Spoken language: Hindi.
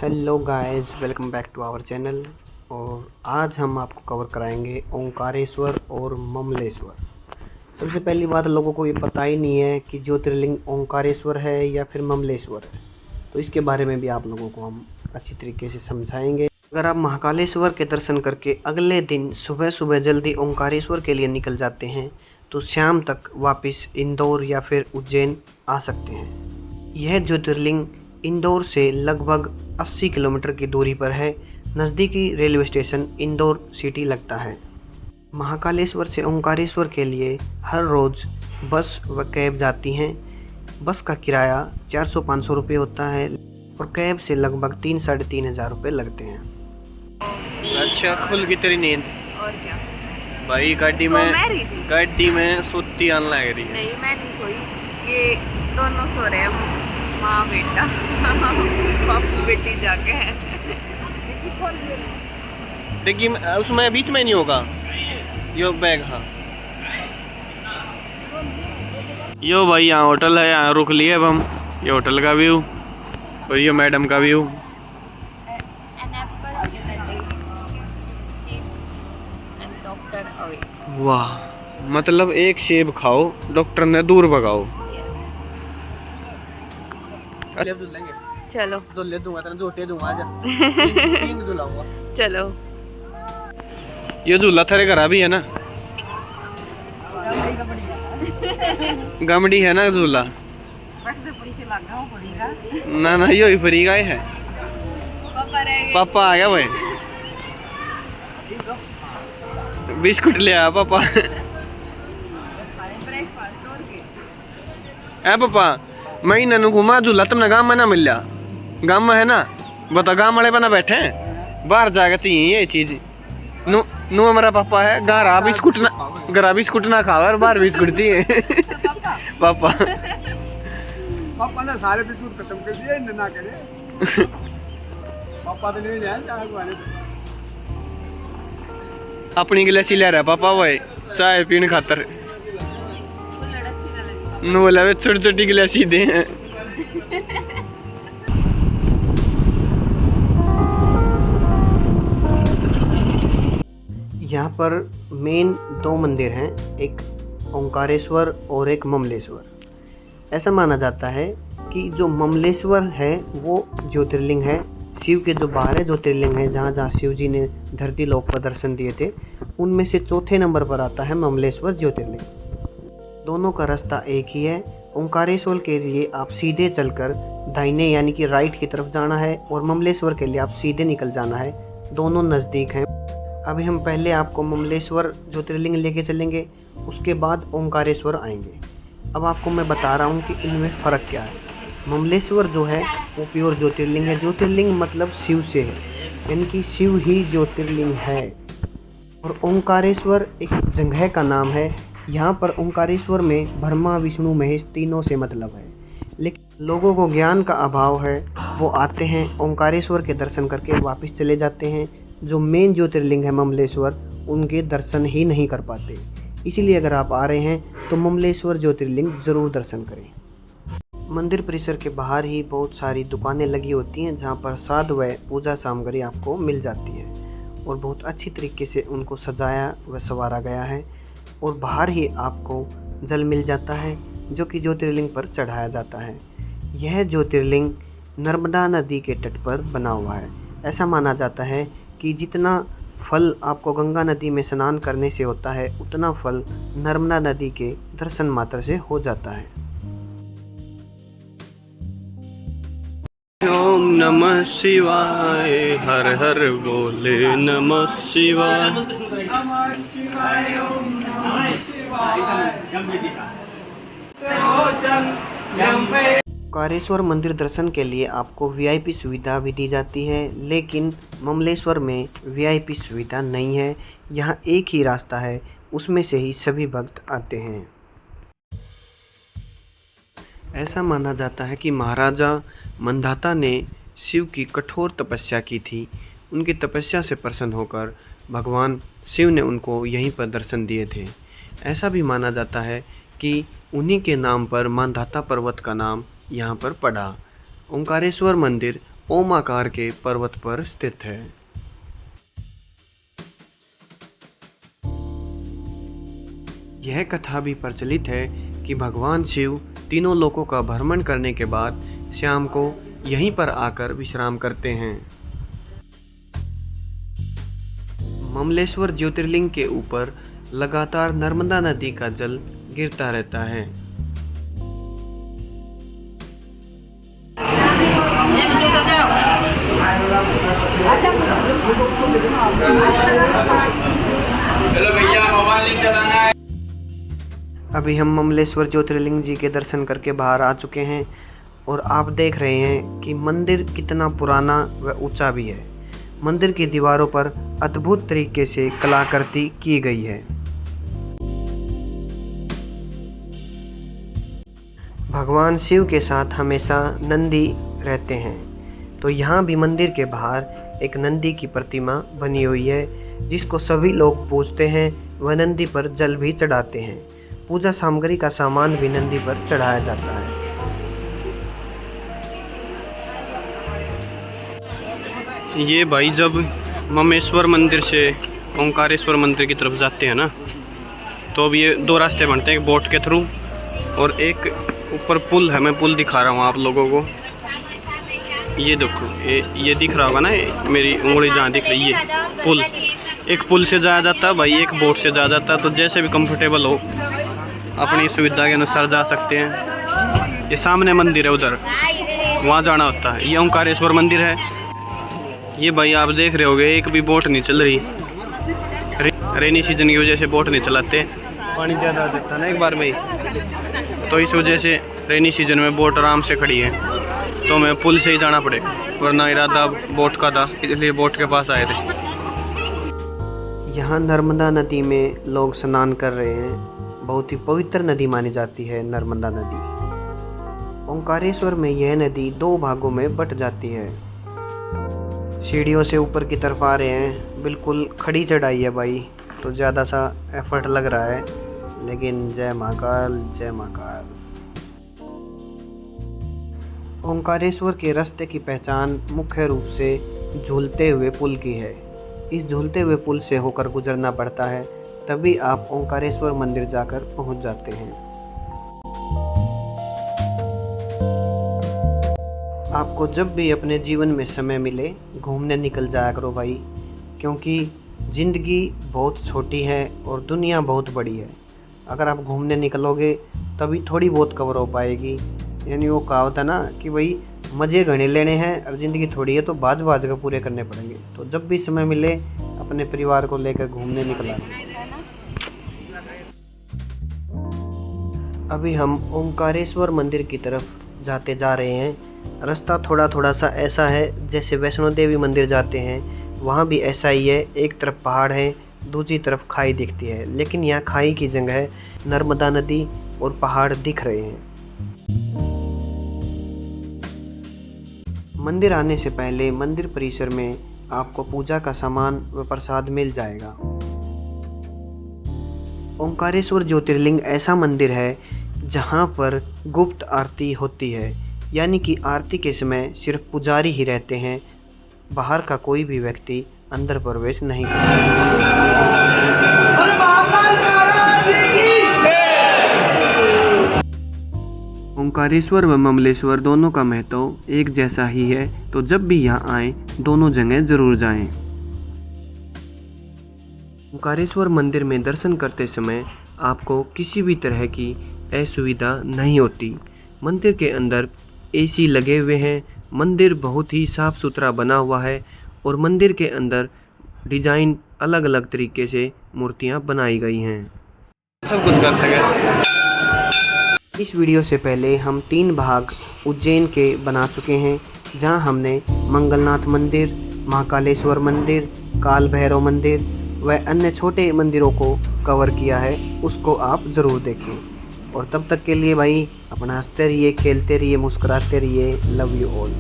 Hello guys, welcome back to our channel. और आज हम आपको कवर कराएंगे ओंकारेश्वर और ममलेश्वर। सबसे पहली बात, लोगों को ये पता ही नहीं है कि ज्योतिर्लिंग ओंकारेश्वर है या फिर ममलेश्वर है, तो इसके बारे में भी आप लोगों को हम अच्छी तरीके से समझाएंगे। अगर आप महाकालेश्वर के दर्शन करके अगले दिन सुबह सुबह जल्दी ओंकारेश्वर के लिए निकल जाते हैं तो शाम तक वापस इंदौर या फिर उज्जैन आ सकते हैं। यह ज्योतिर्लिंग इंदौर से लगभग 80 किलोमीटर की दूरी पर है। नज़दीकी रेलवे स्टेशन इंदौर सिटी लगता है। महाकालेश्वर से ओंकारेश्वर के लिए हर रोज़ बस व कैब जाती हैं। बस का किराया 400-500 रुपये होता है और कैब से लगभग 3-3.5 हज़ार रुपये लगते हैं। अच्छा, खुल की तेरी नींद? और क्या भाई गाड़ी में सोती आने लग रही है। नहीं, मैं नहीं सोई, ये दोनों सो रहे हैं, माँ बेटा बापू बेटी जाके हैं। डिग्गी उसमें बीच में नहीं होगा यो बैग। हाँ यो भाई, यहाँ होटल है, यहाँ रुक लिए अब हम। ये होटल का व्यू और ये मैडम का व्यू। वाह, मतलब एक सेब खाओ, डॉक्टर ने दूर भगाओ। चलो जो ले दूंगा तेरे जोटे दूंगा आजा। झूलाऊंगा। चलो, ये झूला तेरे घर भी है ना? गमड़ी है ना झूला? ना ना, यो ही फ्री का है। पापा आ गया भाई, बिस्कुट ले आया पापा। ए पापा, मैं इन्हें घुमा झूला तुमने गाँव में ना मिल लिया? गाँव में है ना? बता, गाँव वाले बना बैठे हैं, बाहर जाकर चाहिए ये चीज। नु हमारा पापा है, गारा बिस्कुट ना खावा और बाहर बिस्कुट चाहिए। पापा पापा ने सारे बिस्कुट खत्म कर दिए, ना करे। पापा तो नहीं जाए चाय को आने। अपनी गिलासी ले रहा है पापा भाई, चाय पीने खातर। बोला छोटी छोटी गिलासी दे। यहाँ पर मेन 2 मंदिर हैं, एक ओंकारेश्वर और एक ममलेश्वर। ऐसा माना जाता है कि जो ममलेश्वर है वो ज्योतिर्लिंग है, शिव के जो 12 ज्योतिर्लिंग हैं, जहाँ जहाँ शिव जी ने धरती लोक पर दर्शन दिए थे, उनमें से चौथे नंबर पर आता है ममलेश्वर ज्योतिर्लिंग। दोनों का रास्ता एक ही है। ओंकारेश्वर के लिए आप सीधे चलकर दाहिने यानी कि राइट की तरफ जाना है और ममलेश्वर के लिए आप सीधे निकल जाना है। दोनों नज़दीक हैं। अभी हम पहले आपको ममलेश्वर ज्योतिर्लिंग लेके चलेंगे, उसके बाद ओंकारेश्वर आएंगे। अब आपको मैं बता रहा हूँ कि इनमें फ़र्क क्या है। ममलेश्वर जो है वो प्योर ज्योतिर्लिंग है। ज्योतिर्लिंग मतलब शिव से है, यानी कि शिव ही ज्योतिर्लिंग है। और ओंकारेश्वर एक जगह का नाम है। यहाँ पर ओंकारेश्वर में ब्रह्मा विष्णु महेश तीनों से मतलब है, लेकिन लोगों को ज्ञान का अभाव है। वो आते हैं ओंकारेश्वर के दर्शन करके वापस चले जाते हैं। जो मेन ज्योतिर्लिंग है ममलेश्वर, उनके दर्शन ही नहीं कर पाते। इसीलिए अगर आप आ रहे हैं तो ममलेश्वर ज्योतिर्लिंग ज़रूर दर्शन करें। मंदिर परिसर के बाहर ही बहुत सारी दुकानें लगी होती हैं, जहाँ प्रसाद व पूजा सामग्री आपको मिल जाती है और बहुत अच्छी तरीके से उनको सजाया व संवारा गया है। और बाहर ही आपको जल मिल जाता है, जो कि ज्योतिर्लिंग पर चढ़ाया जाता है। यह ज्योतिर्लिंग नर्मदा नदी के तट पर बना हुआ है। ऐसा माना जाता है कि जितना फल आपको गंगा नदी में स्नान करने से होता है, उतना फल नर्मदा नदी के दर्शन मात्र से हो जाता है। ओम नमः शिवाय, हर हर बोले नमः शिवाय। ओंकारेश्वर मंदिर दर्शन के लिए आपको वीआईपी सुविधा भी दी जाती है, लेकिन ममलेश्वर में वीआईपी सुविधा नहीं है। यहाँ एक ही रास्ता है, उसमें से ही सभी भक्त आते हैं। ऐसा माना जाता है कि महाराजा मंधाता ने शिव की कठोर तपस्या की थी। उनकी तपस्या से प्रसन्न होकर भगवान शिव ने उनको यहीं पर दर्शन दिए थे। ऐसा भी माना जाता है कि उन्हीं के नाम पर मांधाता पर्वत का नाम यहाँ पर पड़ा। ओंकारेश्वर मंदिर ओमाकार के पर्वत पर स्थित है। यह कथा भी प्रचलित है कि भगवान शिव तीनों लोकों का भ्रमण करने के बाद शाम को यहीं पर आकर विश्राम करते हैं। ममलेश्वर ज्योतिर्लिंग के ऊपर लगातार नर्मदा नदी का जल गिरता रहता है। चलो भैया मोबाइल नहीं चलाना है। अभी हम ममलेश्वर ज्योतिर्लिंग जी के दर्शन करके बाहर आ चुके हैं और आप देख रहे हैं कि मंदिर कितना पुराना व ऊंचा भी है। मंदिर की दीवारों पर अद्भुत तरीके से कलाकृति की गई है। भगवान शिव के साथ हमेशा नंदी रहते हैं, तो यहाँ भी मंदिर के बाहर एक नंदी की प्रतिमा बनी हुई है जिसको सभी लोग पूजते हैं व नंदी पर जल भी चढ़ाते हैं। पूजा सामग्री का सामान भी नंदी पर चढ़ाया जाता है। ये भाई जब ममेश्वर मंदिर से ओंकारेश्वर मंदिर की तरफ जाते हैं ना, तो अब ये दो रास्ते बनते हैं, एक बोट के थ्रू और एक ऊपर पुल है। मैं पुल दिखा रहा हूँ आप लोगों को। ये देखो, ये दिख रहा होगा ना, मेरी उंगली जहाँ दिख रही है पुल। एक पुल से जाया जाता है भाई, एक बोट से जाया जाता है। तो जैसे भी कंफर्टेबल हो अपनी सुविधा के अनुसार जा सकते हैं। ये सामने मंदिर है, उधर वहाँ जाना होता है। ये ओंकारेश्वर मंदिर है। ये भाई आप देख रहे होगे, एक भी बोट नहीं चल रही। रेनी सीजन की वजह से बोट नहीं चलाते, पानी ज़्यादा आ जाता है ना एक बार में ही, तो इस वजह से रेनी सीजन में बोट आराम से खड़ी है। तो हमें पुल से ही जाना पड़ेगा, वरना इरादा बोट का था, इसलिए बोट के पास आए थे। यहाँ नर्मदा नदी में लोग स्नान कर रहे हैं। बहुत ही पवित्र नदी मानी जाती है नर्मदा नदी। ओंकारेश्वर में यह नदी दो भागों में बट जाती है। सीढ़ियों से ऊपर की तरफ आ रहे हैं, बिल्कुल खड़ी चढ़ाई है भाई, तो ज़्यादा सा एफर्ट लग रहा है, लेकिन जय महाकाल जय महाकाल। ओंकारेश्वर के रास्ते की पहचान मुख्य रूप से झूलते हुए पुल की है। इस झूलते हुए पुल से होकर गुजरना पड़ता है, तभी आप ओंकारेश्वर मंदिर जाकर पहुंच जाते हैं। आपको जब भी अपने जीवन में समय मिले घूमने निकल जाया करो भाई, क्योंकि ज़िंदगी बहुत छोटी है और दुनिया बहुत बड़ी है। अगर आप घूमने निकलोगे तभी थोड़ी बहुत कवर हो पाएगी। यानी वो कहावत है ना कि भाई मज़े घने लेने हैं और ज़िंदगी थोड़ी है, तो बाज बाज का पूरे करने पड़ेंगे। तो जब भी समय मिले अपने परिवार को लेकर घूमने निकला। अभी हम ओंकारेश्वर मंदिर की तरफ जाते जा रहे हैं। रास्ता थोड़ा सा ऐसा है जैसे वैष्णो देवी मंदिर जाते हैं, वहाँ भी ऐसा ही है। एक तरफ पहाड़ है, दूसरी तरफ खाई दिखती है, लेकिन यहाँ खाई की जगह है, नर्मदा नदी और पहाड़ दिख रहे हैं। मंदिर आने से पहले मंदिर परिसर में आपको पूजा का सामान व प्रसाद मिल जाएगा। ओंकारेश्वर ज्योतिर्लिंग ऐसा मंदिर है जहाँ पर गुप्त आरती होती है, यानी कि आरती के समय सिर्फ पुजारी ही रहते हैं, बाहर का कोई भी व्यक्ति अंदर प्रवेश नहीं करता। ओंकारेश्वर व ममलेश्वर दोनों का महत्व एक जैसा ही है, तो जब भी यहाँ आएँ दोनों जगह जरूर जाएं। ओंकारेश्वर मंदिर में दर्शन करते समय आपको किसी भी तरह की असुविधा नहीं होती। मंदिर के अंदर एसी लगे हुए हैं। मंदिर बहुत ही साफ़ सुथरा बना हुआ है और मंदिर के अंदर डिज़ाइन अलग अलग तरीके से मूर्तियाँ बनाई गई हैं। सब कुछ कर सके। इस वीडियो से पहले हम 3 भाग उज्जैन के बना चुके हैं, जहां हमने मंगलनाथ मंदिर, महाकालेश्वर मंदिर, काल भैरव मंदिर व अन्य छोटे मंदिरों को कवर किया है। उसको आप ज़रूर देखें। और तब तक के लिए भाई अपना हंसते रहिए, खेलते रहिए, मुस्कुराते रहिए। Love you all.